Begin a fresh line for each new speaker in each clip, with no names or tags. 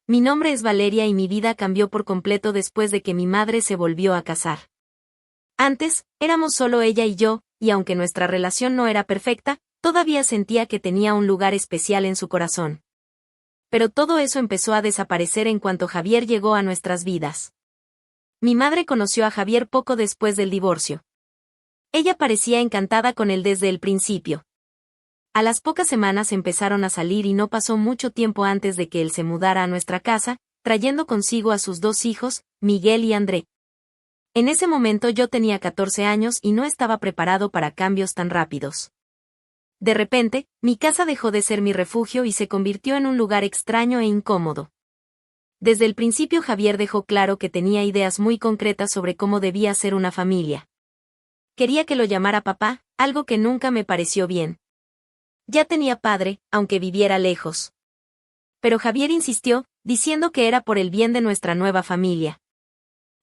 Mi nombre es Valeria y mi vida cambió por completo después de que mi madre se volvió a casar. Antes, éramos solo ella y yo, y aunque nuestra relación no era perfecta, todavía sentía que tenía un lugar especial en su corazón. Pero todo eso empezó a desaparecer en cuanto Javier llegó a nuestras vidas. Mi madre conoció a Javier poco después del divorcio. Ella parecía encantada con él desde el principio. A las pocas semanas empezaron a salir y no pasó mucho tiempo antes de que él se mudara a nuestra casa, trayendo consigo a sus dos hijos, Miguel y André. En ese momento yo tenía 14 años y no estaba preparado para cambios tan rápidos. De repente, mi casa dejó de ser mi refugio y se convirtió en un lugar extraño e incómodo. Desde el principio Javier dejó claro que tenía ideas muy concretas sobre cómo debía ser una familia. Quería que lo llamara papá, algo que nunca me pareció bien. Ya tenía padre, aunque viviera lejos. Pero Javier insistió, diciendo que era por el bien de nuestra nueva familia.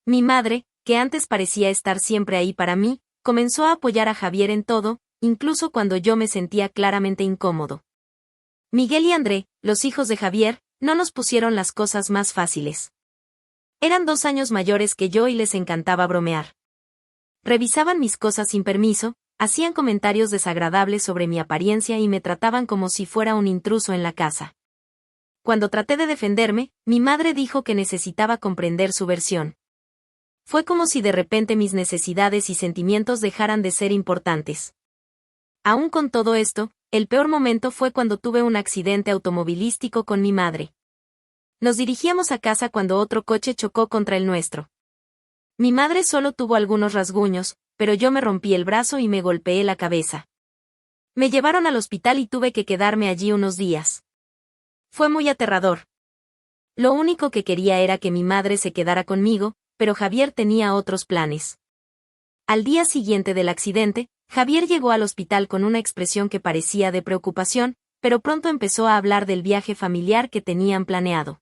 Mi madre, que antes parecía estar siempre ahí para mí, comenzó a apoyar a Javier en todo, incluso cuando yo me sentía claramente incómodo. Miguel y André, los hijos de Javier, no nos pusieron las cosas más fáciles. Eran 2 años mayores que yo y les encantaba bromear. Revisaban mis cosas sin permiso, hacían comentarios desagradables sobre mi apariencia y me trataban como si fuera un intruso en la casa. Cuando traté de defenderme, mi madre dijo que necesitaba comprender su versión. Fue como si de repente mis necesidades y sentimientos dejaran de ser importantes. Aún con todo esto, el peor momento fue cuando tuve un accidente automovilístico con mi madre. Nos dirigíamos a casa cuando otro coche chocó contra el nuestro. Mi madre solo tuvo algunos rasguños, pero yo me rompí el brazo y me golpeé la cabeza. Me llevaron al hospital y tuve que quedarme allí unos días. Fue muy aterrador. Lo único que quería era que mi madre se quedara conmigo, pero Javier tenía otros planes. Al día siguiente del accidente, Javier llegó al hospital con una expresión que parecía de preocupación, pero pronto empezó a hablar del viaje familiar que tenían planeado.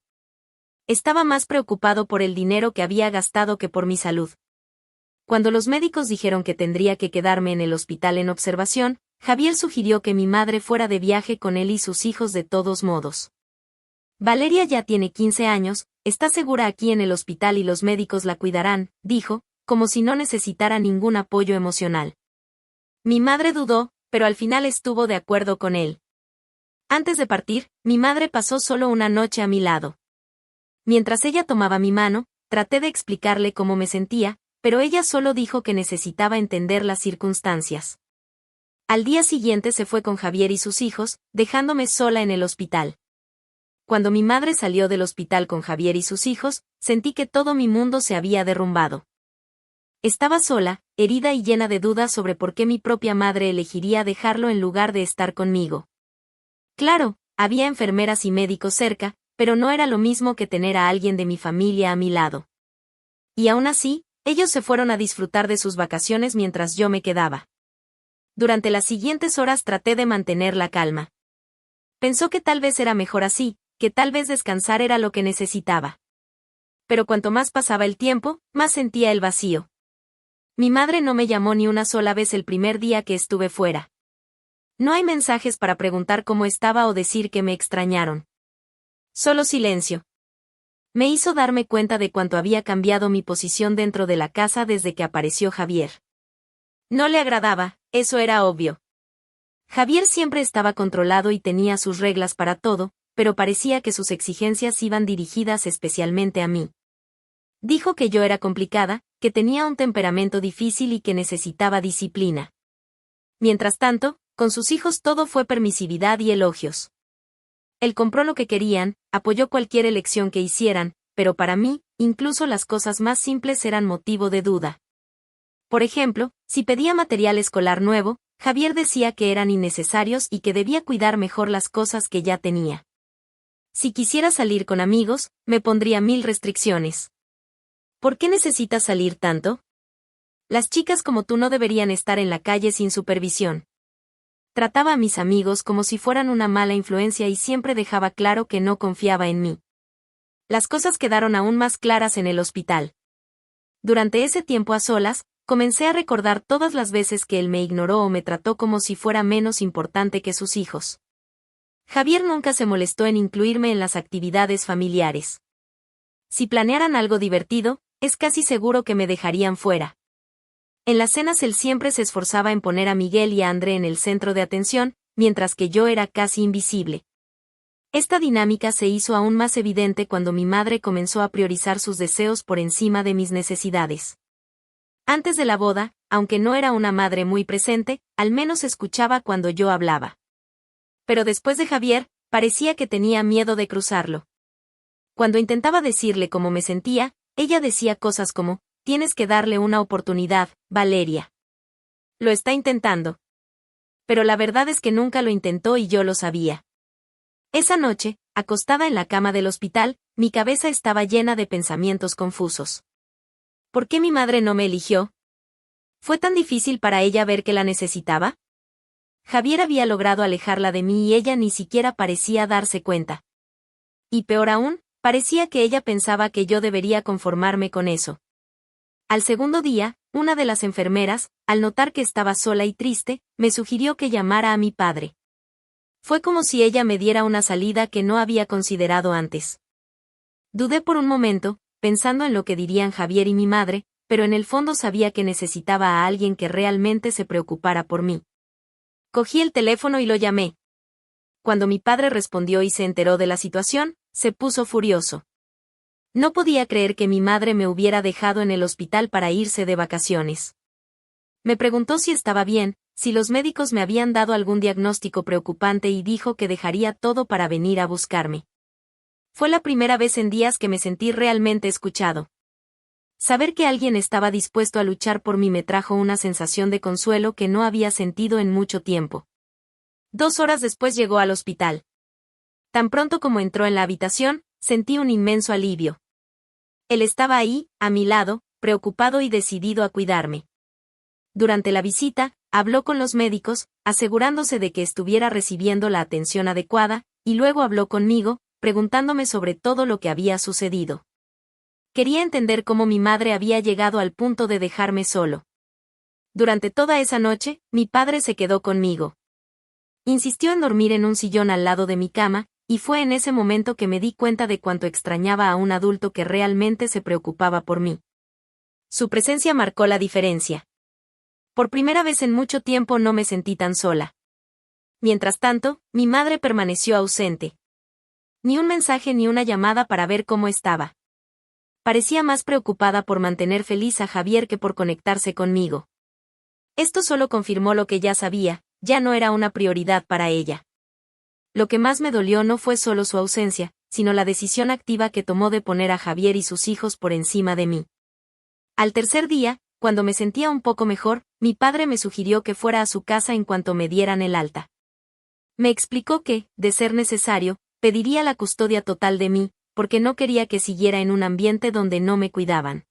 Estaba más preocupado por el dinero que había gastado que por mi salud. Cuando los médicos dijeron que tendría que quedarme en el hospital en observación, Javier sugirió que mi madre fuera de viaje con él y sus hijos de todos modos. Valeria ya tiene 15 años, está segura aquí en el hospital y los médicos la cuidarán, dijo, como si no necesitara ningún apoyo emocional. Mi madre dudó, pero al final estuvo de acuerdo con él. Antes de partir, mi madre pasó solo una noche a mi lado. Mientras ella tomaba mi mano, traté de explicarle cómo me sentía, pero ella solo dijo que necesitaba entender las circunstancias. Al día siguiente se fue con Javier y sus hijos, dejándome sola en el hospital. Cuando mi madre salió del hospital con Javier y sus hijos, sentí que todo mi mundo se había derrumbado. Estaba sola, herida y llena de dudas sobre por qué mi propia madre elegiría dejarlo en lugar de estar conmigo. Claro, había enfermeras y médicos cerca, pero no era lo mismo que tener a alguien de mi familia a mi lado. Y aún así, ellos se fueron a disfrutar de sus vacaciones mientras yo me quedaba. Durante las siguientes horas traté de mantener la calma. Pensó que tal vez era mejor así, que tal vez descansar era lo que necesitaba. Pero cuanto más pasaba el tiempo, más sentía el vacío. Mi madre no me llamó ni una sola vez el primer día que estuve fuera. No hay mensajes para preguntar cómo estaba o decir que me extrañaron. Solo silencio. Me hizo darme cuenta de cuánto había cambiado mi posición dentro de la casa desde que apareció Javier. No le agradaba, eso era obvio. Javier siempre estaba controlado y tenía sus reglas para todo, pero parecía que sus exigencias iban dirigidas especialmente a mí. Dijo que yo era complicada, que tenía un temperamento difícil y que necesitaba disciplina. Mientras tanto, con sus hijos todo fue permisividad y elogios. Él compró lo que querían, apoyó cualquier elección que hicieran, pero para mí, incluso las cosas más simples eran motivo de duda. Por ejemplo, si pedía material escolar nuevo, Javier decía que eran innecesarios y que debía cuidar mejor las cosas que ya tenía. Si quisiera salir con amigos, me pondría 1000 restricciones. ¿Por qué necesitas salir tanto? Las chicas como tú no deberían estar en la calle sin supervisión. Trataba a mis amigos como si fueran una mala influencia y siempre dejaba claro que no confiaba en mí. Las cosas quedaron aún más claras en el hospital. Durante ese tiempo a solas, comencé a recordar todas las veces que él me ignoró o me trató como si fuera menos importante que sus hijos. Javier nunca se molestó en incluirme en las actividades familiares. Si planearan algo divertido, es casi seguro que me dejarían fuera. En las cenas él siempre se esforzaba en poner a Miguel y a André en el centro de atención, mientras que yo era casi invisible. Esta dinámica se hizo aún más evidente cuando mi madre comenzó a priorizar sus deseos por encima de mis necesidades. Antes de la boda, aunque no era una madre muy presente, al menos escuchaba cuando yo hablaba. Pero después de Javier, parecía que tenía miedo de cruzarlo. Cuando intentaba decirle cómo me sentía, ella decía cosas como, tienes que darle una oportunidad, Valeria. Lo está intentando. Pero la verdad es que nunca lo intentó y yo lo sabía. Esa noche, acostada en la cama del hospital, mi cabeza estaba llena de pensamientos confusos. ¿Por qué mi madre no me eligió? ¿Fue tan difícil para ella ver que la necesitaba? Javier había logrado alejarla de mí y ella ni siquiera parecía darse cuenta. Y peor aún, parecía que ella pensaba que yo debería conformarme con eso. Al segundo día, una de las enfermeras, al notar que estaba sola y triste, me sugirió que llamara a mi padre. Fue como si ella me diera una salida que no había considerado antes. Dudé por un momento, pensando en lo que dirían Javier y mi madre, pero en el fondo sabía que necesitaba a alguien que realmente se preocupara por mí. Cogí el teléfono y lo llamé. Cuando mi padre respondió y se enteró de la situación, se puso furioso. No podía creer que mi madre me hubiera dejado en el hospital para irse de vacaciones. Me preguntó si estaba bien, si los médicos me habían dado algún diagnóstico preocupante y dijo que dejaría todo para venir a buscarme. Fue la primera vez en días que me sentí realmente escuchado. Saber que alguien estaba dispuesto a luchar por mí me trajo una sensación de consuelo que no había sentido en mucho tiempo. 2 horas después llegó al hospital. Tan pronto como entró en la habitación, sentí un inmenso alivio. Él estaba ahí, a mi lado, preocupado y decidido a cuidarme. Durante la visita, habló con los médicos, asegurándose de que estuviera recibiendo la atención adecuada, y luego habló conmigo, preguntándome sobre todo lo que había sucedido. Quería entender cómo mi madre había llegado al punto de dejarme solo. Durante toda esa noche, mi padre se quedó conmigo. Insistió en dormir en un sillón al lado de mi cama, y fue en ese momento que me di cuenta de cuánto extrañaba a un adulto que realmente se preocupaba por mí. Su presencia marcó la diferencia. Por primera vez en mucho tiempo no me sentí tan sola. Mientras tanto, mi madre permaneció ausente. Ni un mensaje ni una llamada para ver cómo estaba. Parecía más preocupada por mantener feliz a Javier que por conectarse conmigo. Esto solo confirmó lo que ya sabía, ya no era una prioridad para ella. Lo que más me dolió no fue solo su ausencia, sino la decisión activa que tomó de poner a Javier y sus hijos por encima de mí. Al tercer día, cuando me sentía un poco mejor, mi padre me sugirió que fuera a su casa en cuanto me dieran el alta. Me explicó que, de ser necesario, pediría la custodia total de mí, porque no quería que siguiera en un ambiente donde no me cuidaban.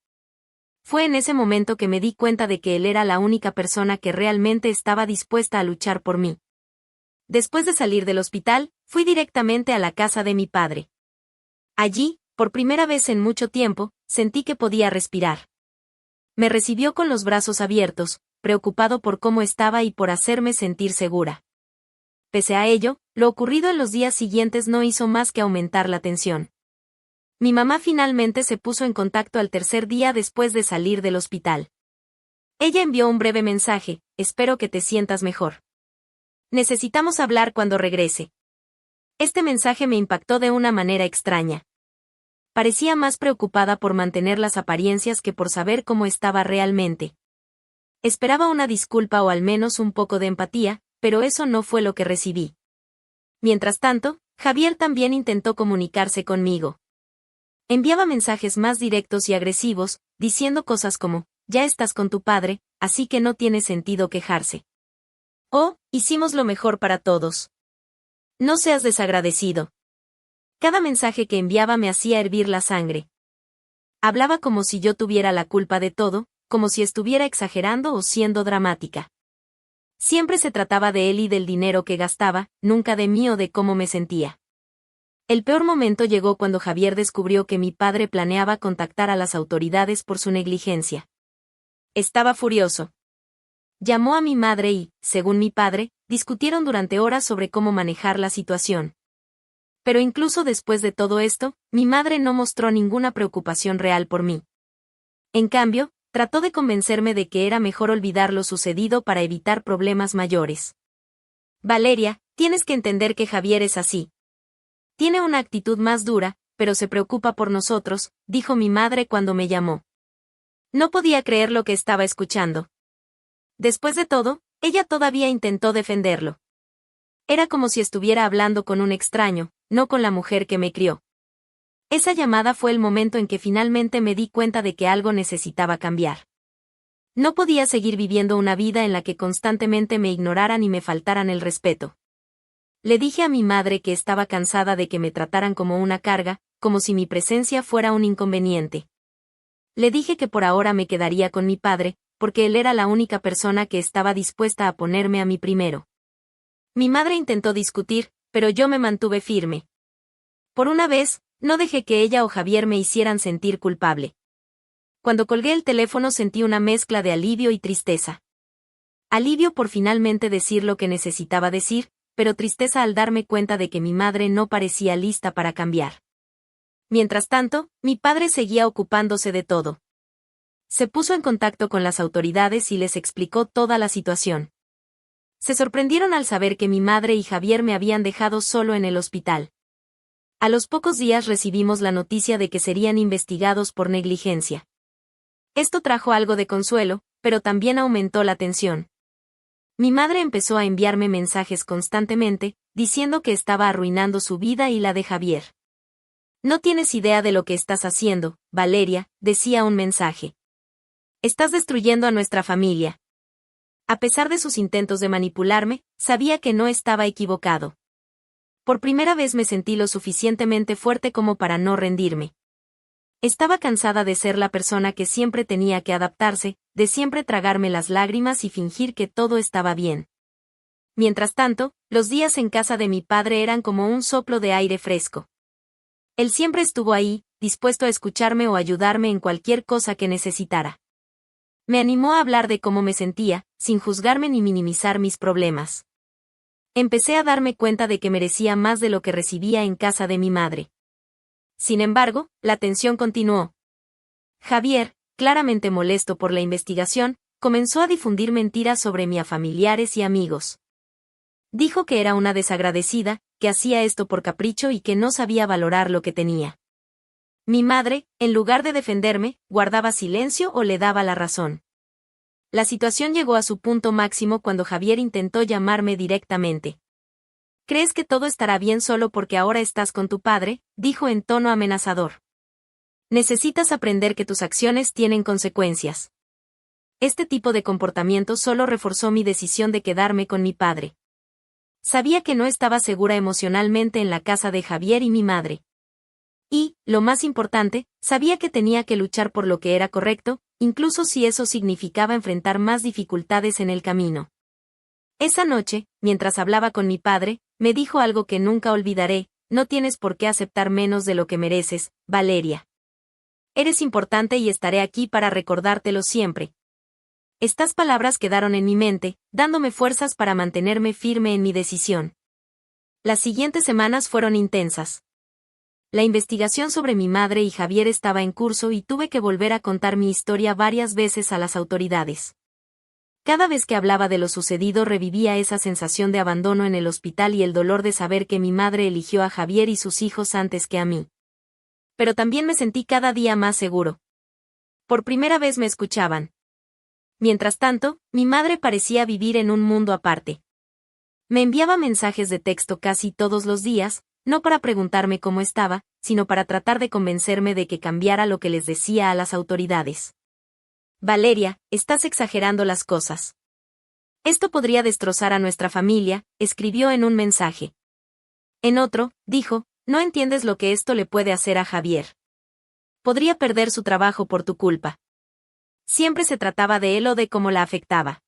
Fue en ese momento que me di cuenta de que él era la única persona que realmente estaba dispuesta a luchar por mí. Después de salir del hospital, fui directamente a la casa de mi padre. Allí, por primera vez en mucho tiempo, sentí que podía respirar. Me recibió con los brazos abiertos, preocupado por cómo estaba y por hacerme sentir segura. Pese a ello, lo ocurrido en los días siguientes no hizo más que aumentar la tensión. Mi mamá finalmente se puso en contacto al tercer día después de salir del hospital. Ella envió un breve mensaje: espero que te sientas mejor. Necesitamos hablar cuando regrese. Este mensaje me impactó de una manera extraña. Parecía más preocupada por mantener las apariencias que por saber cómo estaba realmente. Esperaba una disculpa o al menos un poco de empatía, pero eso no fue lo que recibí. Mientras tanto, Javier también intentó comunicarse conmigo. Enviaba mensajes más directos y agresivos, diciendo cosas como, ya estás con tu padre, así que no tiene sentido quejarse. Oh, hicimos lo mejor para todos. No seas desagradecido. Cada mensaje que enviaba me hacía hervir la sangre. Hablaba como si yo tuviera la culpa de todo, como si estuviera exagerando o siendo dramática. Siempre se trataba de él y del dinero que gastaba, nunca de mí o de cómo me sentía. El peor momento llegó cuando Javier descubrió que mi padre planeaba contactar a las autoridades por su negligencia. Estaba furioso. Llamó a mi madre y, según mi padre, discutieron durante horas sobre cómo manejar la situación. Pero incluso después de todo esto, mi madre no mostró ninguna preocupación real por mí. En cambio, trató de convencerme de que era mejor olvidar lo sucedido para evitar problemas mayores. Valeria, tienes que entender que Javier es así. Tiene una actitud más dura, pero se preocupa por nosotros, dijo mi madre cuando me llamó. No podía creer lo que estaba escuchando. Después de todo, ella todavía intentó defenderlo. Era como si estuviera hablando con un extraño, no con la mujer que me crió. Esa llamada fue el momento en que finalmente me di cuenta de que algo necesitaba cambiar. No podía seguir viviendo una vida en la que constantemente me ignoraran y me faltaran el respeto. Le dije a mi madre que estaba cansada de que me trataran como una carga, como si mi presencia fuera un inconveniente. Le dije que por ahora me quedaría con mi padre, porque él era la única persona que estaba dispuesta a ponerme a mí primero. Mi madre intentó discutir, pero yo me mantuve firme. Por una vez, no dejé que ella o Javier me hicieran sentir culpable. Cuando colgué el teléfono sentí una mezcla de alivio y tristeza. Alivio por finalmente decir lo que necesitaba decir, pero tristeza al darme cuenta de que mi madre no parecía lista para cambiar. Mientras tanto, mi padre seguía ocupándose de todo. Se puso en contacto con las autoridades y les explicó toda la situación. Se sorprendieron al saber que mi madre y Javier me habían dejado solo en el hospital. A los pocos días recibimos la noticia de que serían investigados por negligencia. Esto trajo algo de consuelo, pero también aumentó la tensión. Mi madre empezó a enviarme mensajes constantemente, diciendo que estaba arruinando su vida y la de Javier. No tienes idea de lo que estás haciendo, Valeria, decía un mensaje. Estás destruyendo a nuestra familia. A pesar de sus intentos de manipularme, sabía que no estaba equivocado. Por primera vez me sentí lo suficientemente fuerte como para no rendirme. Estaba cansada de ser la persona que siempre tenía que adaptarse, de siempre tragarme las lágrimas y fingir que todo estaba bien. Mientras tanto, los días en casa de mi padre eran como un soplo de aire fresco. Él siempre estuvo ahí, dispuesto a escucharme o ayudarme en cualquier cosa que necesitara. Me animó a hablar de cómo me sentía, sin juzgarme ni minimizar mis problemas. Empecé a darme cuenta de que merecía más de lo que recibía en casa de mi madre. Sin embargo, la tensión continuó. Javier, claramente molesto por la investigación, comenzó a difundir mentiras sobre mí a familiares y amigos. Dijo que era una desagradecida, que hacía esto por capricho y que no sabía valorar lo que tenía. Mi madre, en lugar de defenderme, guardaba silencio o le daba la razón. La situación llegó a su punto máximo cuando Javier intentó llamarme directamente. ¿Crees que todo estará bien solo porque ahora estás con tu padre?, dijo en tono amenazador. Necesitas aprender que tus acciones tienen consecuencias. Este tipo de comportamiento solo reforzó mi decisión de quedarme con mi padre. Sabía que no estaba segura emocionalmente en la casa de Javier y mi madre. Y, lo más importante, sabía que tenía que luchar por lo que era correcto, incluso si eso significaba enfrentar más dificultades en el camino. Esa noche, mientras hablaba con mi padre, me dijo algo que nunca olvidaré: no tienes por qué aceptar menos de lo que mereces, Valeria. Eres importante y estaré aquí para recordártelo siempre. Estas palabras quedaron en mi mente, dándome fuerzas para mantenerme firme en mi decisión. Las siguientes semanas fueron intensas. La investigación sobre mi madre y Javier estaba en curso y tuve que volver a contar mi historia varias veces a las autoridades. Cada vez que hablaba de lo sucedido revivía esa sensación de abandono en el hospital y el dolor de saber que mi madre eligió a Javier y sus hijos antes que a mí. Pero también me sentí cada día más seguro. Por primera vez me escuchaban. Mientras tanto, mi madre parecía vivir en un mundo aparte. Me enviaba mensajes de texto casi todos los días, no para preguntarme cómo estaba, sino para tratar de convencerme de que cambiara lo que les decía a las autoridades. Valeria, estás exagerando las cosas. Esto podría destrozar a nuestra familia, escribió en un mensaje. En otro, dijo, no entiendes lo que esto le puede hacer a Javier. Podría perder su trabajo por tu culpa. Siempre se trataba de él o de cómo la afectaba.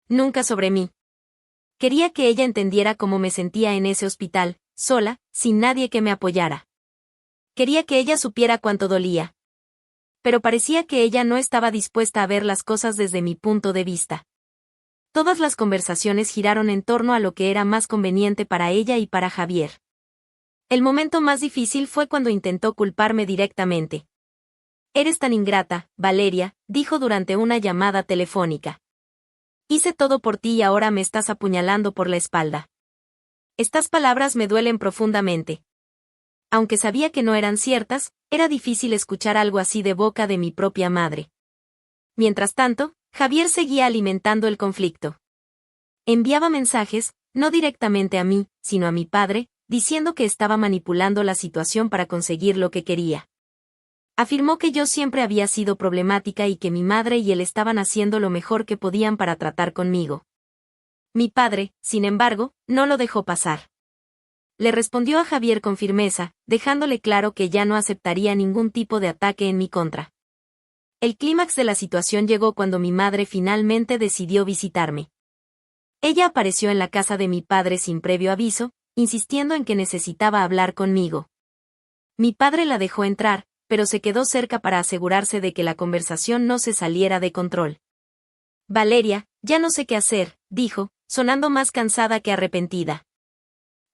Nunca sobre mí. Quería que ella entendiera cómo me sentía en ese hospital, sola, sin nadie que me apoyara. Quería que ella supiera cuánto dolía. Pero parecía que ella no estaba dispuesta a ver las cosas desde mi punto de vista. Todas las conversaciones giraron en torno a lo que era más conveniente para ella y para Javier. El momento más difícil fue cuando intentó culparme directamente. Eres tan ingrata, Valeria, dijo durante una llamada telefónica. Hice todo por ti y ahora me estás apuñalando por la espalda. Estas palabras me duelen profundamente. Aunque sabía que no eran ciertas, era difícil escuchar algo así de boca de mi propia madre. Mientras tanto, Javier seguía alimentando el conflicto. Enviaba mensajes, no directamente a mí, sino a mi padre, diciendo que estaba manipulando la situación para conseguir lo que quería. Afirmó que yo siempre había sido problemática y que mi madre y él estaban haciendo lo mejor que podían para tratar conmigo. Mi padre, sin embargo, no lo dejó pasar. Le respondió a Javier con firmeza, dejándole claro que ya no aceptaría ningún tipo de ataque en mi contra. El clímax de la situación llegó cuando mi madre finalmente decidió visitarme. Ella apareció en la casa de mi padre sin previo aviso, insistiendo en que necesitaba hablar conmigo. Mi padre la dejó entrar, pero se quedó cerca para asegurarse de que la conversación no se saliera de control. Valeria, ya no sé qué hacer, dijo, sonando más cansada que arrepentida.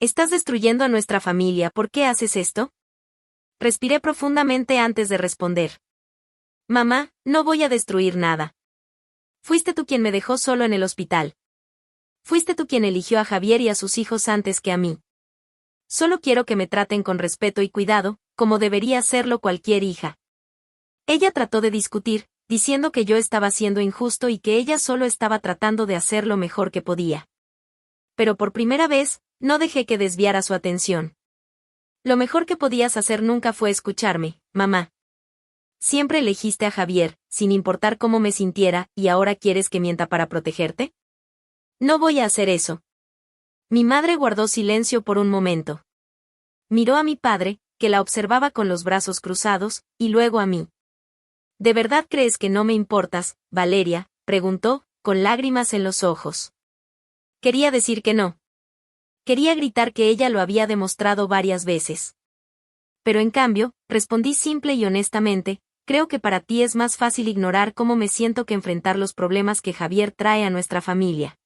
Estás destruyendo a nuestra familia, ¿por qué haces esto? Respiré profundamente antes de responder. Mamá, no voy a destruir nada. Fuiste tú quien me dejó solo en el hospital. Fuiste tú quien eligió a Javier y a sus hijos antes que a mí. Solo quiero que me traten con respeto y cuidado, como debería hacerlo cualquier hija. Ella trató de discutir, diciendo que yo estaba siendo injusto y que ella solo estaba tratando de hacer lo mejor que podía. Pero por primera vez, no dejé que desviara su atención. Lo mejor que podías hacer nunca fue escucharme, mamá. Siempre elegiste a Javier, sin importar cómo me sintiera, ¿y ahora quieres que mienta para protegerte? No voy a hacer eso. Mi madre guardó silencio por un momento. Miró a mi padre, que la observaba con los brazos cruzados, y luego a mí. ¿De verdad crees que no me importas, Valeria?, preguntó, con lágrimas en los ojos. Quería decir que no. Quería gritar que ella lo había demostrado varias veces. Pero en cambio, respondí simple y honestamente, creo que para ti es más fácil ignorar cómo me siento que enfrentar los problemas que Javier trae a nuestra familia.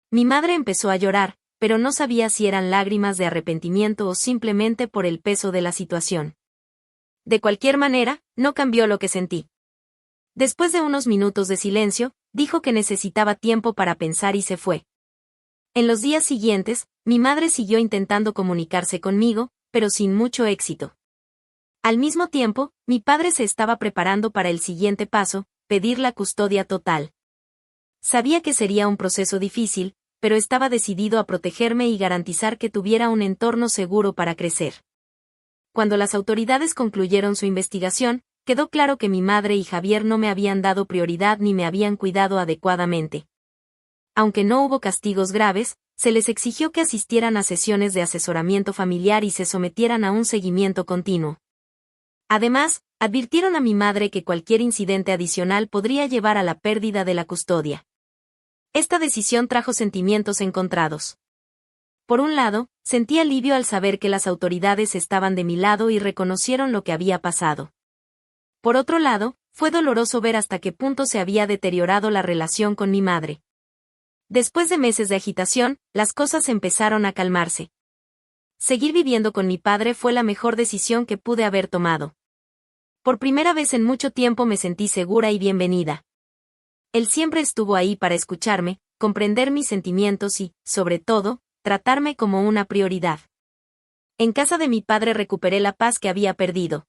Mi madre empezó a llorar, pero no sabía si eran lágrimas de arrepentimiento o simplemente por el peso de la situación. De cualquier manera, no cambió lo que sentí. Después de unos minutos de silencio, dijo que necesitaba tiempo para pensar y se fue. En los días siguientes, mi madre siguió intentando comunicarse conmigo, pero sin mucho éxito. Al mismo tiempo, mi padre se estaba preparando para el siguiente paso, pedir la custodia total. Sabía que sería un proceso difícil, pero estaba decidido a protegerme y garantizar que tuviera un entorno seguro para crecer. Cuando las autoridades concluyeron su investigación, quedó claro que mi madre y Javier no me habían dado prioridad ni me habían cuidado adecuadamente. Aunque no hubo castigos graves, se les exigió que asistieran a sesiones de asesoramiento familiar y se sometieran a un seguimiento continuo. Además, advirtieron a mi madre que cualquier incidente adicional podría llevar a la pérdida de la custodia. Esta decisión trajo sentimientos encontrados. Por un lado, sentí alivio al saber que las autoridades estaban de mi lado y reconocieron lo que había pasado. Por otro lado, fue doloroso ver hasta qué punto se había deteriorado la relación con mi madre. Después de meses de agitación, las cosas empezaron a calmarse. Seguir viviendo con mi padre fue la mejor decisión que pude haber tomado. Por primera vez en mucho tiempo me sentí segura y bienvenida. Él siempre estuvo ahí para escucharme, comprender mis sentimientos y, sobre todo, tratarme como una prioridad. En casa de mi padre recuperé la paz que había perdido.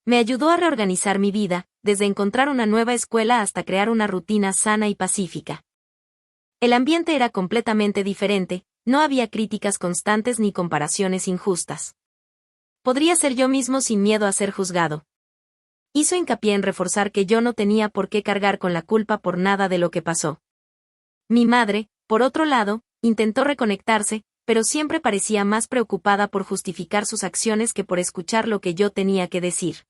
Me ayudó a reorganizar mi vida, desde encontrar una nueva escuela hasta crear una rutina sana y pacífica. El ambiente era completamente diferente, no había críticas constantes ni comparaciones injustas. Podría ser yo mismo sin miedo a ser juzgado. Hizo hincapié en reforzar que yo no tenía por qué cargar con la culpa por nada de lo que pasó. Mi madre, por otro lado, intentó reconectarse, pero siempre parecía más preocupada por justificar sus acciones que por escuchar lo que yo tenía que decir.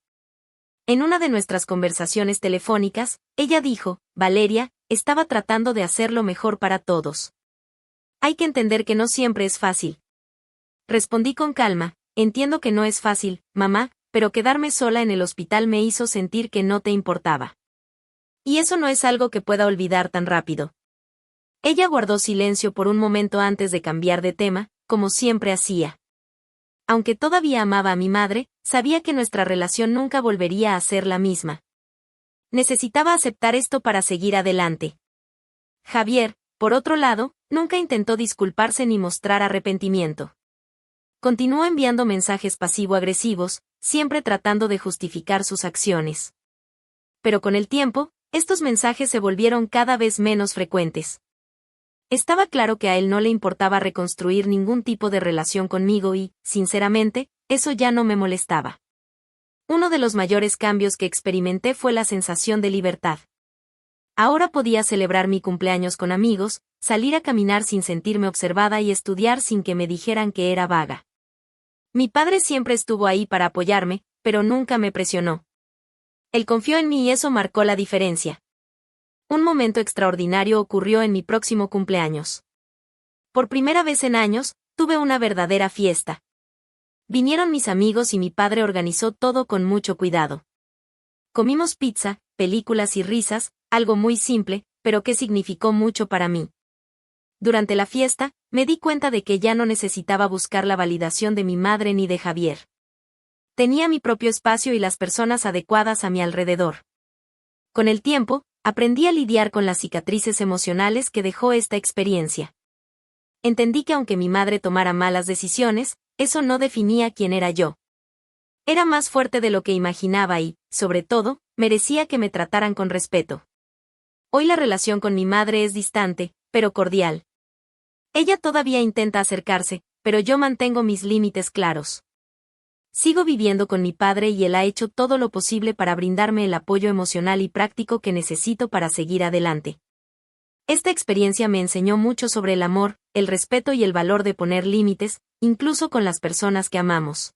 En una de nuestras conversaciones telefónicas, ella dijo, Valeria, estaba tratando de hacer lo mejor para todos. Hay que entender que no siempre es fácil. Respondí con calma, entiendo que no es fácil, mamá, pero quedarme sola en el hospital me hizo sentir que no te importaba. Y eso no es algo que pueda olvidar tan rápido. Ella guardó silencio por un momento antes de cambiar de tema, como siempre hacía. Aunque todavía amaba a mi madre, sabía que nuestra relación nunca volvería a ser la misma. Necesitaba aceptar esto para seguir adelante. Javier, por otro lado, nunca intentó disculparse ni mostrar arrepentimiento. Continuó enviando mensajes pasivo-agresivos, siempre tratando de justificar sus acciones. Pero con el tiempo, estos mensajes se volvieron cada vez menos frecuentes. Estaba claro que a él no le importaba reconstruir ningún tipo de relación conmigo y, sinceramente, eso ya no me molestaba. Uno de los mayores cambios que experimenté fue la sensación de libertad. Ahora podía celebrar mi cumpleaños con amigos, salir a caminar sin sentirme observada y estudiar sin que me dijeran que era vaga. Mi padre siempre estuvo ahí para apoyarme, pero nunca me presionó. Él confió en mí y eso marcó la diferencia. Un momento extraordinario ocurrió en mi próximo cumpleaños. Por primera vez en años, tuve una verdadera fiesta. Vinieron mis amigos y mi padre organizó todo con mucho cuidado. Comimos pizza, películas y risas, algo muy simple, pero que significó mucho para mí. Durante la fiesta, me di cuenta de que ya no necesitaba buscar la validación de mi madre ni de Javier. Tenía mi propio espacio y las personas adecuadas a mi alrededor. Con el tiempo, aprendí a lidiar con las cicatrices emocionales que dejó esta experiencia. Entendí que aunque mi madre tomara malas decisiones, eso no definía quién era yo. Era más fuerte de lo que imaginaba y, sobre todo, merecía que me trataran con respeto. Hoy la relación con mi madre es distante, pero cordial. Ella todavía intenta acercarse, pero yo mantengo mis límites claros. Sigo viviendo con mi padre y él ha hecho todo lo posible para brindarme el apoyo emocional y práctico que necesito para seguir adelante. Esta experiencia me enseñó mucho sobre el amor, el respeto y el valor de poner límites, incluso con las personas que amamos.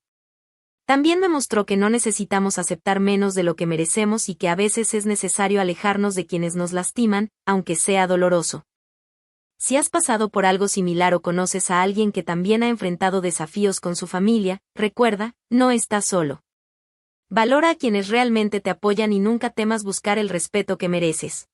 También me mostró que no necesitamos aceptar menos de lo que merecemos y que a veces es necesario alejarnos de quienes nos lastiman, aunque sea doloroso. Si has pasado por algo similar o conoces a alguien que también ha enfrentado desafíos con su familia, recuerda, no estás solo. Valora a quienes realmente te apoyan y nunca temas buscar el respeto que mereces.